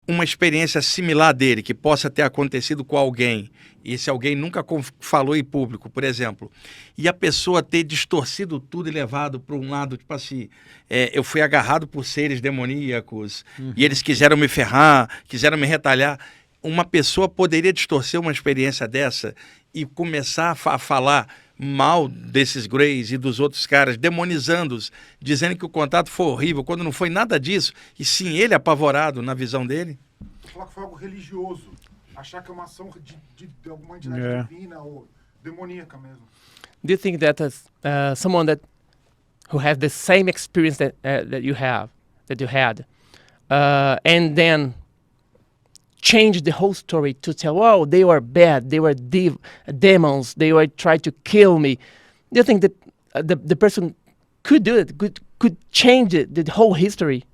uma experiência similar dele, que possa ter acontecido com alguém, e esse alguém nunca falou em público, por exemplo, e a pessoa ter distorcido tudo e levado para um lado, tipo assim, eu fui agarrado por seres demoníacos, e eles quiseram me ferrar, quiseram me retalhar. Uma pessoa poderia distorcer uma experiência dessa e começar a falar mal desses Greys e dos outros caras, demonizando-os, dizendo que o contato foi horrível, quando não foi nada disso, e sim ele apavorado na visão dele? Falar que foi algo religioso, achar que é uma ação de alguma entidade divina ou demoníaca mesmo. Do you think that someone who has the same experience that you had, and then change the whole story to tell, oh, they were bad, they were demons, they were trying to kill me. Do you think that the person could do it, could change the whole history?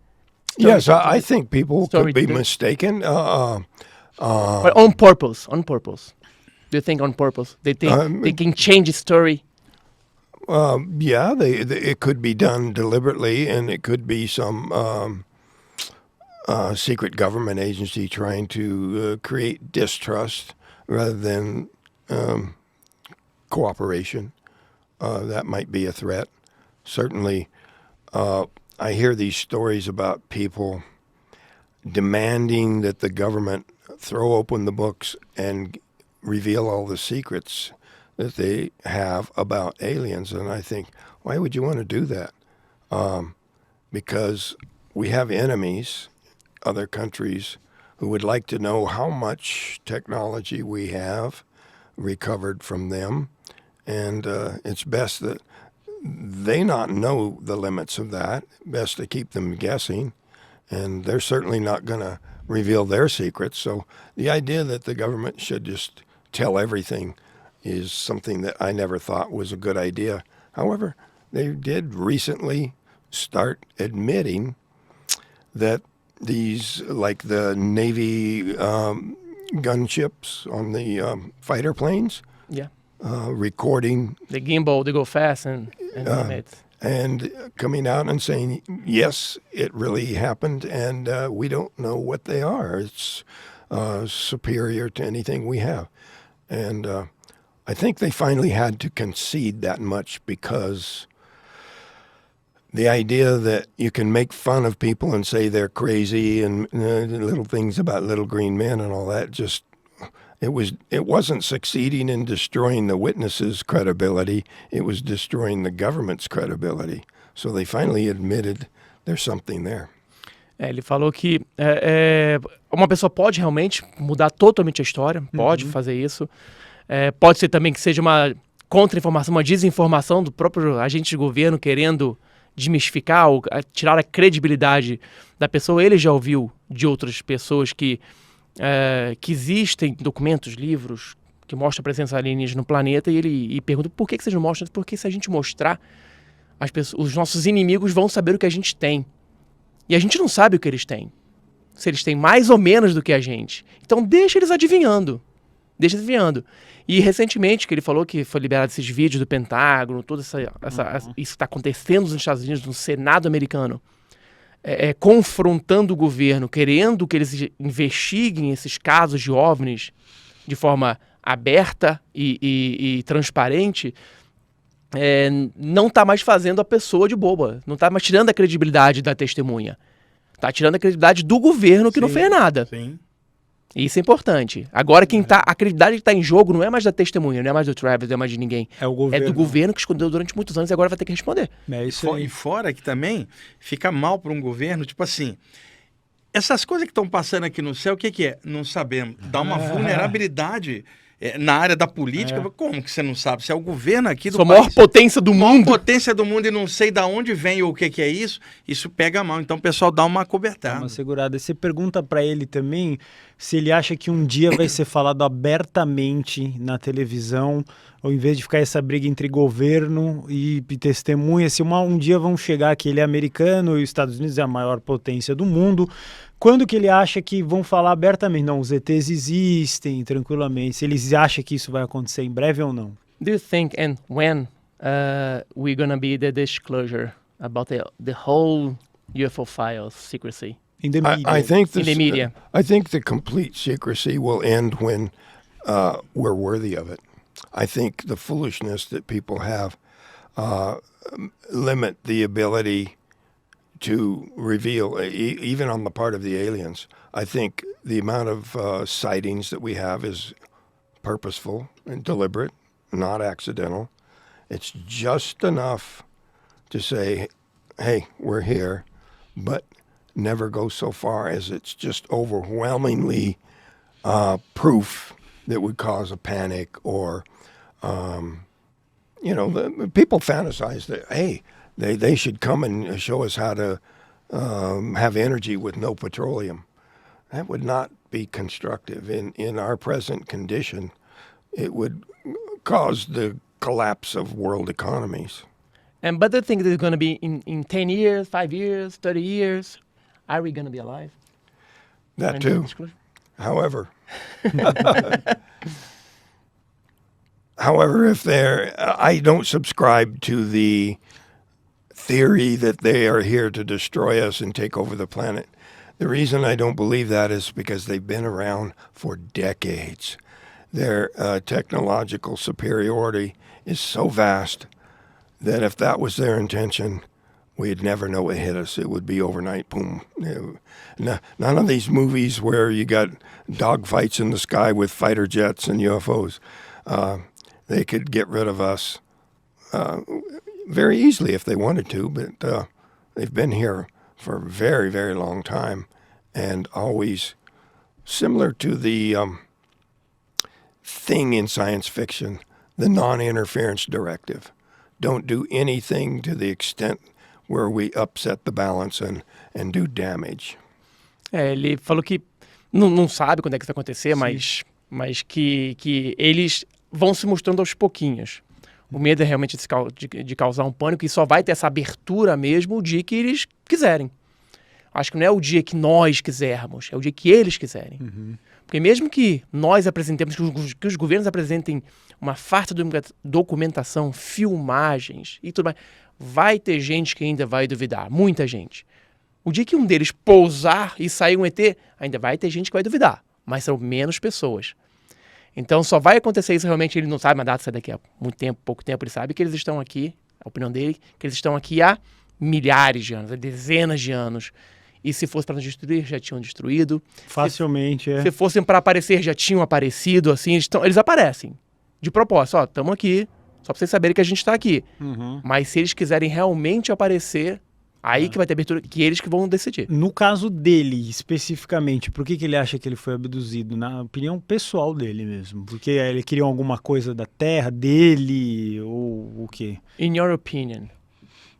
Yes, I think people could be mistaken. But on purpose. Do you think on purpose? They think they can change the story? Yeah, it could be done deliberately, and it could be some secret government agency trying to create distrust rather than cooperation. That might be a threat. Certainly, I hear these stories about people demanding that the government throw open the books and reveal all the secrets that they have about aliens. And I think, why would you want to do that? Because we have enemies, other countries, who would like to know how much technology we have recovered from them. And it's best that they not know the limits of that. Best to keep them guessing. And they're certainly not going to reveal their secrets. So the idea that the government should just tell everything is something that I never thought was a good idea. However, they did recently start admitting that these, like the Navy gunships on the fighter planes, recording the gimbal, they go fast and coming out and saying, yes, it really happened, and we don't know what they are. It's superior to anything we have. And I think they finally had to concede that much, because the idea that you can make fun of people and say they're crazy and little things about little green men and all that, just it wasn't succeeding in destroying the witnesses' credibility. It was destroying the government's credibility. So they finally admitted there's something there. Ele falou que uma pessoa pode realmente mudar totalmente a história, pode fazer isso. Pode ser também que seja uma contra-informação, uma desinformação do próprio agente de governo querendo desmistificar ou tirar a credibilidade da pessoa. Ele já ouviu de outras pessoas que existem documentos, livros que mostram a presença alienígena no planeta, e ele pergunta por que vocês não mostram? Porque se a gente mostrar, os nossos inimigos vão saber o que a gente tem. E a gente não sabe o que eles têm. Se eles têm mais ou menos do que a gente. Então deixa eles adivinhando. E recentemente, que ele falou que foi liberado esses vídeos do Pentágono, toda isso que está acontecendo nos Estados Unidos, no Senado americano, confrontando o governo, querendo que eles investiguem esses casos de OVNIs de forma aberta e transparente, não está mais fazendo a pessoa de boba, não está mais tirando a credibilidade da testemunha. Está tirando a credibilidade do governo que não fez nada. Sim. Isso é importante. Agora, a credibilidade que está em jogo não é mais da testemunha, não é mais do Travis, não é mais de ninguém. É o governo. É do governo que escondeu durante muitos anos e agora vai ter que responder. Isso aí. E fora que também fica mal para um governo, tipo assim, essas coisas que estão passando aqui no céu, o que é? Não sabemos. Dá uma vulnerabilidade na área da política. Como que você não sabe? Se é o governo aqui do país, a maior potência do mundo. Potência do mundo, e não sei de onde vem ou o que é isso pega mal. Então o pessoal dá uma cobertada. Uma segurada. Você pergunta para ele também se ele acha que um dia vai ser falado abertamente na televisão, ao invés de ficar essa briga entre governo e testemunha, se um dia vão chegar que ele é americano e os Estados Unidos é a maior potência do mundo, quando que ele acha que vão falar abertamente? Não, os ETs existem tranquilamente. Se eles acham que isso vai acontecer em breve ou não? Do you think and when we're gonna be the disclosure about the whole UFO files secrecy? In the media. I think In the media. I think the complete secrecy will end when we're worthy of it. I think the foolishness that people have limit the ability to reveal, even on the part of the aliens. I think the amount of sightings that we have is purposeful and deliberate, not accidental. It's just enough to say, hey, we're here, but never go so far as it's just overwhelmingly proof that would cause a panic or, people fantasize that, hey, they should come and show us how to have energy with no petroleum. That would not be constructive. In our present condition, it would cause the collapse of world economies. But the thing is going to be in 10 years, 5 years, 30 years, are we going to be alive? That too. However, I don't subscribe to the theory that they are here to destroy us and take over the planet. The reason I don't believe that is because they've been around for decades. Their technological superiority is so vast that if that was their intention, we'd never know it hit us. It would be overnight, boom. None of these movies where you got dogfights in the sky with fighter jets and UFOs, they could get rid of us very easily if they wanted to, but they've been here for a very, very long time, and always similar to the thing in science fiction, the non-interference directive. Don't do anything to the extent where we upset the balance and do damage. Ele falou que não sabe quando é que isso vai acontecer, mas que eles vão se mostrando aos pouquinhos. O medo é realmente de causar um pânico e só vai ter essa abertura mesmo o dia que eles quiserem. Acho que não é o dia que nós quisermos, é o dia que eles quiserem. Uhum. Porque mesmo que nós apresentemos, que os governos apresentem uma farta de documentação, filmagens e tudo mais, vai ter gente que ainda vai duvidar, muita gente. O dia que um deles pousar e sair um ET, ainda vai ter gente que vai duvidar, mas são menos pessoas. Então só vai acontecer isso realmente, ele não sabe a data, sai daqui a muito tempo, pouco tempo, ele sabe que eles estão aqui, a opinião dele, que eles estão aqui há milhares de anos, há dezenas de anos. E se fosse para nos destruir, já tinham destruído. Facilmente, Se fossem para aparecer, já tinham aparecido, assim, eles aparecem. De propósito, estamos aqui, só para vocês saberem que a gente está aqui. Uhum. Mas se eles quiserem realmente aparecer, aí que vai ter abertura, que eles que vão decidir. No caso dele, especificamente, por que ele acha que ele foi abduzido? Na opinião pessoal dele mesmo. Porque ele queria alguma coisa da Terra, dele, ou o quê? In your opinion,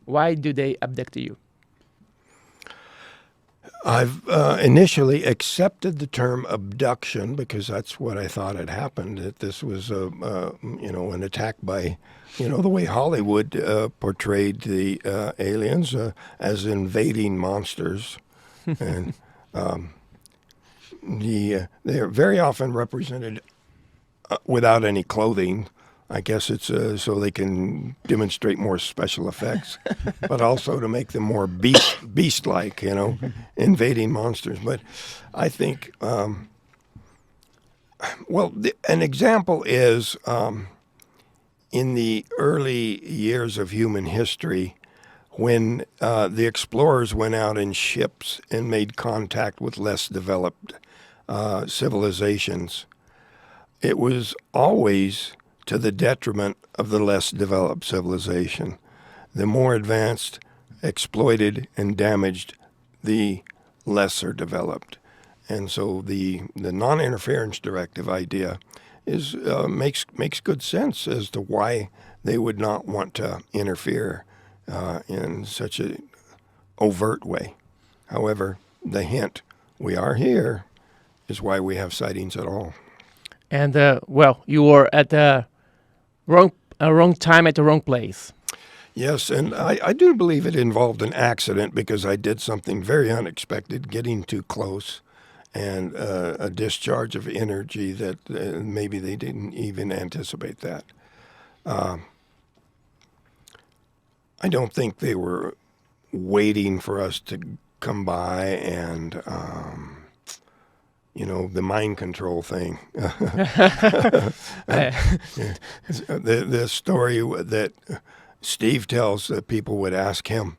why do they abduct you? I've initially accepted the term abduction because that's what I thought had happened, that this was, an attack by, the way Hollywood portrayed the aliens as invading monsters. And they are very often represented without any clothing. I guess it's so they can demonstrate more special effects, but also to make them more beast-like, invading monsters. But I think, an example is in the early years of human history, when the explorers went out in ships and made contact with less developed civilizations, it was always to the detriment of the less developed civilization. The more advanced exploited and damaged the lesser developed. And so the non-interference directive idea is makes good sense as to why they would not want to interfere in such an overt way. However, the hint, we are here, is why we have sightings at all. And, you were at the wrong time at the wrong place. Yes, and I do believe it involved an accident because I did something very unexpected, getting too close, and a discharge of energy that maybe they didn't even anticipate that. I don't think they were waiting for us to come by and, the mind control thing. The story that Steve tells that people would ask him,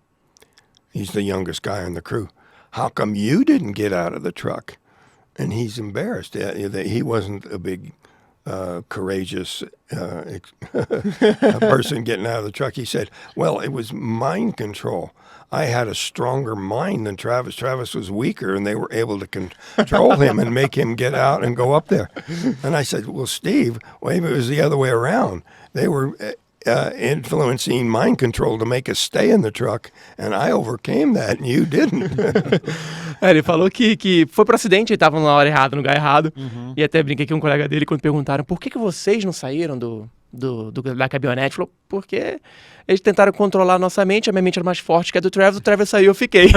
he's the youngest guy on the crew, how come you didn't get out of the truck? And he's embarrassed that he wasn't a big, courageous person getting out of the truck. He said, well, it was mind control. I had a stronger mind than Travis. Travis was weaker, and they were able to control him and make him get out and go up there. And I said, well, Steve, maybe it was the other way around. They were influencing mind control to make us stay in the truck, and I overcame that, and you didn't. Ele falou que foi pro acidente, ele tava na hora errada, no lugar errado. E até brinquei com um colega dele quando perguntaram por que vocês não saíram da caminhonete. Falou, porque eles tentaram controlar a nossa mente, a minha mente era mais forte que a do Travis, o Travis saiu, eu fiquei.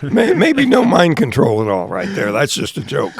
Maybe no mind control at all right there. That's just a joke.